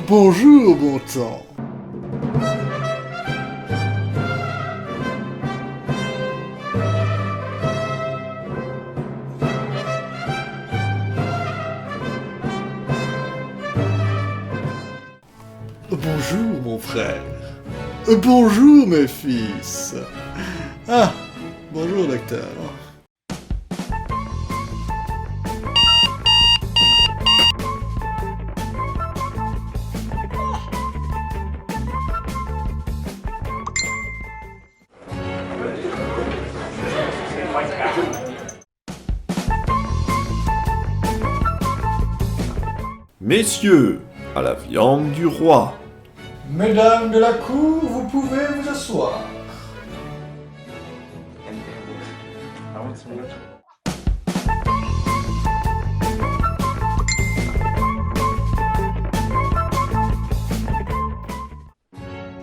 Bonjour, bon temps. Bonjour, mon frère. Bonjour, mes fils. Ah, bonjour, docteur. Messieurs, à la viande du roi. Mesdames de la cour, vous pouvez vous asseoir.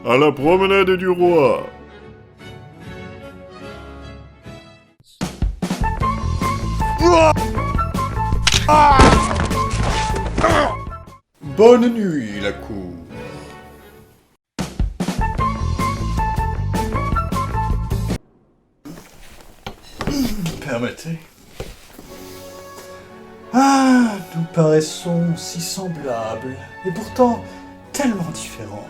À la promenade du roi. Bonne nuit, la cour. Permettez. Ah, nous paraissons si semblables, et pourtant tellement différents.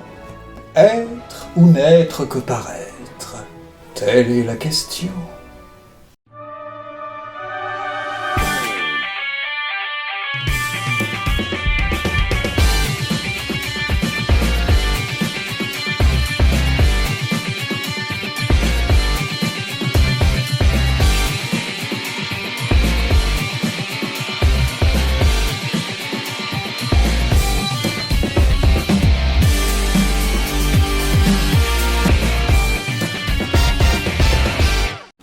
Être ou n'être que paraître, telle est la question.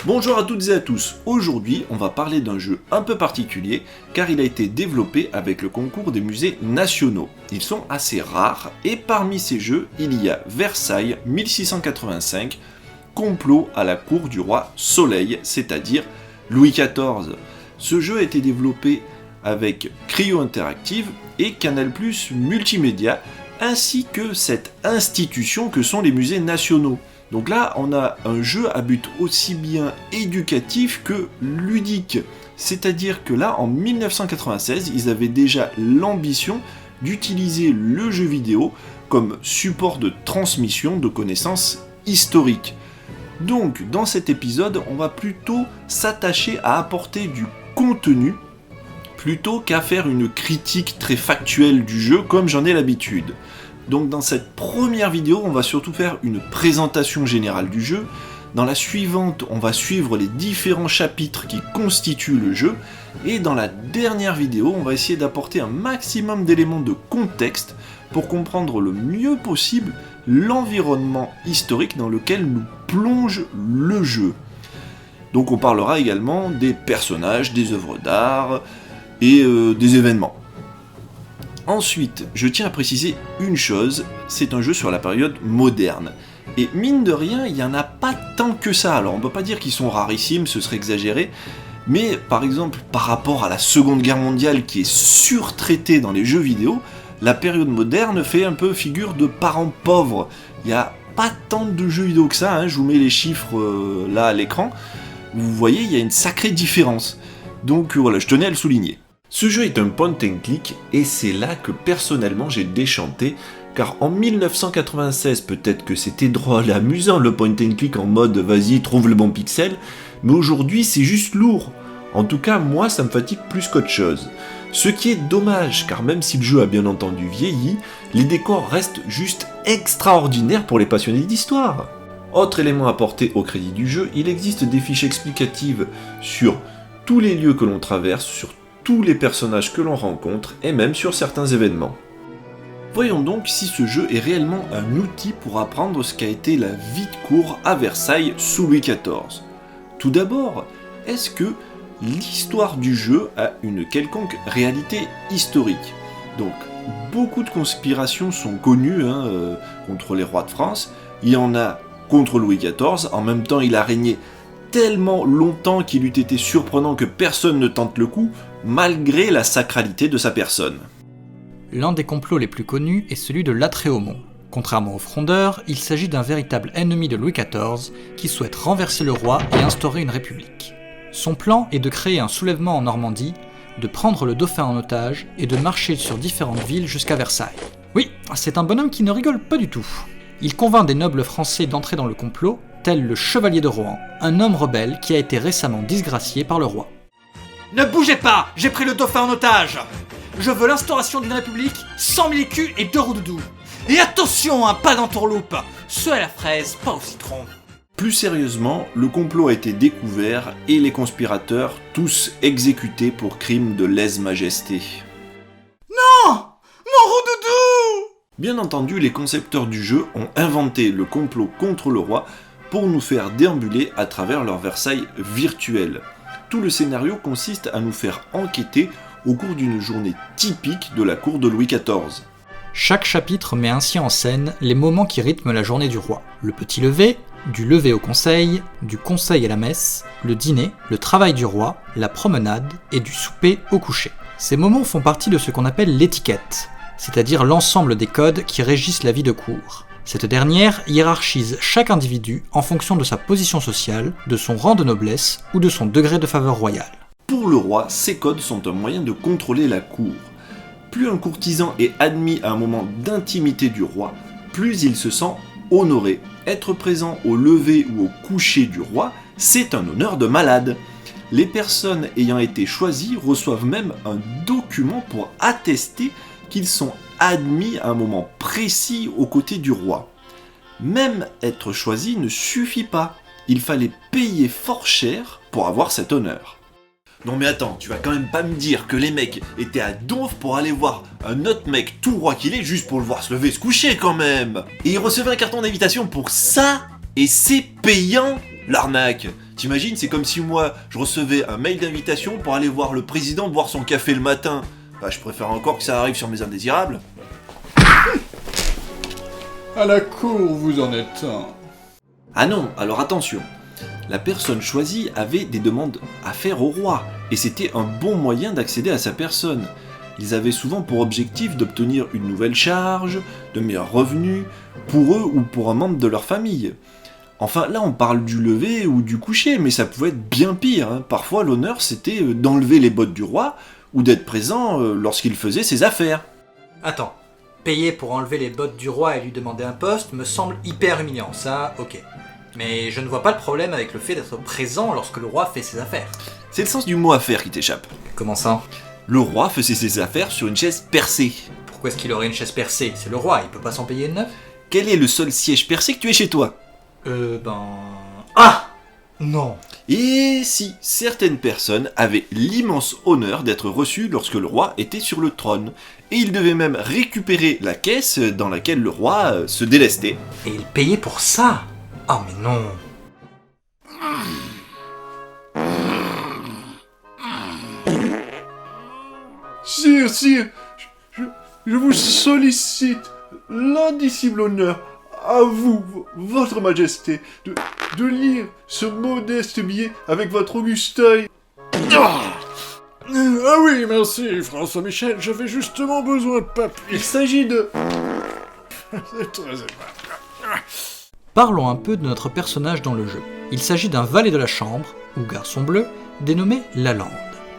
Bonjour à toutes et à tous, aujourd'hui on va parler d'un jeu un peu particulier car il a été développé avec le concours des musées nationaux. Ils sont assez rares et parmi ces jeux il y a Versailles 1685, complot à la cour du roi Soleil, c'est-à-dire Louis XIV. Ce jeu a été développé avec Cryo Interactive et Canal+ Multimédia ainsi que cette institution que sont les musées nationaux. Donc là, on a un jeu à but aussi bien éducatif que ludique. C'est-à-dire que là, en 1996, ils avaient déjà l'ambition d'utiliser le jeu vidéo comme support de transmission de connaissances historiques. Donc, dans cet épisode, on va plutôt s'attacher à apporter du contenu plutôt qu'à faire une critique très factuelle du jeu comme j'en ai l'habitude. Donc dans cette première vidéo, on va surtout faire une présentation générale du jeu. Dans la suivante, on va suivre les différents chapitres qui constituent le jeu. Et dans la dernière vidéo, on va essayer d'apporter un maximum d'éléments de contexte pour comprendre le mieux possible l'environnement historique dans lequel nous plonge le jeu. Donc on parlera également des personnages, des œuvres d'art et des événements. Ensuite, je tiens à préciser une chose, c'est un jeu sur la période moderne. Et mine de rien, il n'y en a pas tant que ça. Alors on ne peut pas dire qu'ils sont rarissimes, ce serait exagéré, mais par exemple, par rapport à la Seconde Guerre mondiale qui est surtraitée dans les jeux vidéo, la période moderne fait un peu figure de parent pauvre. Il n'y a pas tant de jeux vidéo que ça, je vous mets les chiffres là à l'écran. Vous voyez, il y a une sacrée différence. Donc voilà, je tenais à le souligner. Ce jeu est un point and click et c'est là que personnellement j'ai déchanté car en 1996 peut-être que c'était drôle et amusant le point and click en mode vas-y trouve le bon pixel, mais aujourd'hui c'est juste lourd. En tout cas moi ça me fatigue plus qu'autre chose. Ce qui est dommage car même si le jeu a bien entendu vieilli, les décors restent juste extraordinaires pour les passionnés d'histoire. Autre élément apporté au crédit du jeu, il existe des fiches explicatives sur tous les lieux que l'on traverse, sur tous les personnages que l'on rencontre et même sur certains événements. Voyons donc si ce jeu est réellement un outil pour apprendre ce qu'a été la vie de cour à Versailles sous Louis XIV. Tout d'abord, est-ce que l'histoire du jeu a une quelconque réalité historique ? Donc, beaucoup de conspirations sont connues contre les rois de France, il y en a contre Louis XIV, en même temps il a régné tellement longtemps qu'il eût été surprenant que personne ne tente le coup, malgré la sacralité de sa personne. L'un des complots les plus connus est celui de Latréaumont. Contrairement aux frondeurs, il s'agit d'un véritable ennemi de Louis XIV qui souhaite renverser le roi et instaurer une république. Son plan est de créer un soulèvement en Normandie, de prendre le dauphin en otage et de marcher sur différentes villes jusqu'à Versailles. Oui, c'est un bonhomme qui ne rigole pas du tout. Il convainc des nobles français d'entrer dans le complot, tel le chevalier de Rohan, un homme rebelle qui a été récemment disgracié par le roi. Ne bougez pas, j'ai pris le dauphin en otage. Je veux l'instauration d'une république, 100 000 écus et 2 roux-doudous. Et attention, pas d'entourloupe, ceux à la fraise, pas au citron. Plus sérieusement, le complot a été découvert et les conspirateurs tous exécutés pour crime de lèse-majesté. Non, mon roux-doudou! Bien entendu, les concepteurs du jeu ont inventé le complot contre le roi pour nous faire déambuler à travers leur Versailles virtuel. Tout le scénario consiste à nous faire enquêter au cours d'une journée typique de la cour de Louis XIV. Chaque chapitre met ainsi en scène les moments qui rythment la journée du roi. Le petit lever, du lever au conseil, du conseil à la messe, le dîner, le travail du roi, la promenade et du souper au coucher. Ces moments font partie de ce qu'on appelle l'étiquette, c'est-à-dire l'ensemble des codes qui régissent la vie de cour. Cette dernière hiérarchise chaque individu en fonction de sa position sociale, de son rang de noblesse ou de son degré de faveur royale. Pour le roi, ces codes sont un moyen de contrôler la cour. Plus un courtisan est admis à un moment d'intimité du roi, plus il se sent honoré. Être présent au lever ou au coucher du roi, c'est un honneur de malade. Les personnes ayant été choisies reçoivent même un document pour attester qu'ils sont admis à un moment précis aux côtés du roi. Même être choisi ne suffit pas, il fallait payer fort cher pour avoir cet honneur. Non mais attends, tu vas quand même pas me dire que les mecs étaient à donf pour aller voir un autre mec tout roi qu'il est juste pour le voir se lever et se coucher quand même. Et il recevait un carton d'invitation pour ça, et c'est payant, l'arnaque. T'imagines, c'est comme si moi je recevais un mail d'invitation pour aller voir le président boire son café le matin. Bah je préfère encore que ça arrive sur mes indésirables. À la cour, vous en êtes un. Ah non, alors attention. La personne choisie avait des demandes à faire au roi, et c'était un bon moyen d'accéder à sa personne. Ils avaient souvent pour objectif d'obtenir une nouvelle charge, de meilleurs revenus, pour eux ou pour un membre de leur famille. Enfin là on parle du lever ou du coucher, mais ça pouvait être bien pire, hein. Parfois l'honneur c'était d'enlever les bottes du roi, ou d'être présent lorsqu'il faisait ses affaires. Attends, payer pour enlever les bottes du roi et lui demander un poste me semble hyper humiliant, ça ok. Mais je ne vois pas le problème avec le fait d'être présent lorsque le roi fait ses affaires. C'est le sens du mot affaire qui t'échappe. Comment ça ? Le roi faisait ses affaires sur une chaise percée. Pourquoi est-ce qu'il aurait une chaise percée ? C'est le roi, il peut pas s'en payer une neuve ? Quel est le seul siège percé que tu aies chez toi ? Ah ! Non. Et si, certaines personnes avaient l'immense honneur d'être reçues lorsque le roi était sur le trône, et ils devaient même récupérer la caisse dans laquelle le roi se délestait. Et il payait pour ça ? Oh mais non. Sire, je vous sollicite l'indicible honneur à vous, votre majesté, de lire ce modeste billet avec votre auguste œil. Ah oui, merci François Michel, j'avais justement besoin de papier. Il s'agit de... C'est très aimable. Parlons un peu de notre personnage dans le jeu. Il s'agit d'un valet de la chambre, ou garçon bleu, dénommé Lalande.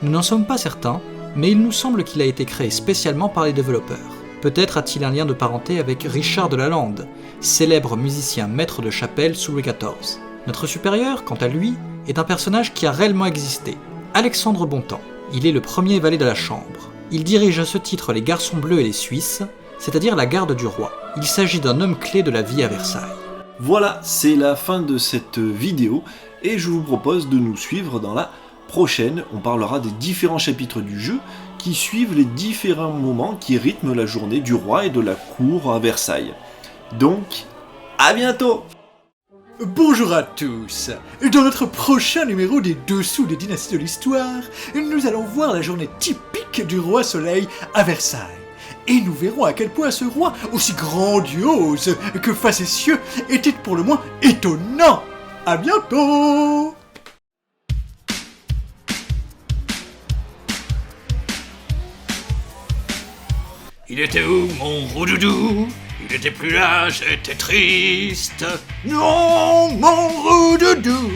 Nous n'en sommes pas certains, mais il nous semble qu'il a été créé spécialement par les développeurs. Peut-être a-t-il un lien de parenté avec Richard de Lalande, célèbre musicien maître de chapelle sous Louis XIV. Notre supérieur, quant à lui, est un personnage qui a réellement existé, Alexandre Bontemps. Il est le premier valet de la chambre. Il dirige à ce titre les Garçons Bleus et les Suisses, c'est-à-dire la garde du roi. Il s'agit d'un homme clé de la vie à Versailles. Voilà, c'est la fin de cette vidéo, et je vous propose de nous suivre dans la prochaine. On parlera des différents chapitres du jeu qui suivent les différents moments qui rythment la journée du roi et de la cour à Versailles. Donc, à bientôt! Bonjour à tous. Dans notre prochain numéro des Dessous des dynasties de l'histoire, nous allons voir la journée typique du roi Soleil à Versailles. Et nous verrons à quel point ce roi, aussi grandiose que facétieux, était pour le moins étonnant. À bientôt! Il était où mon roudoudou? Il était plus là, j'étais triste. Non, mon roudoudou.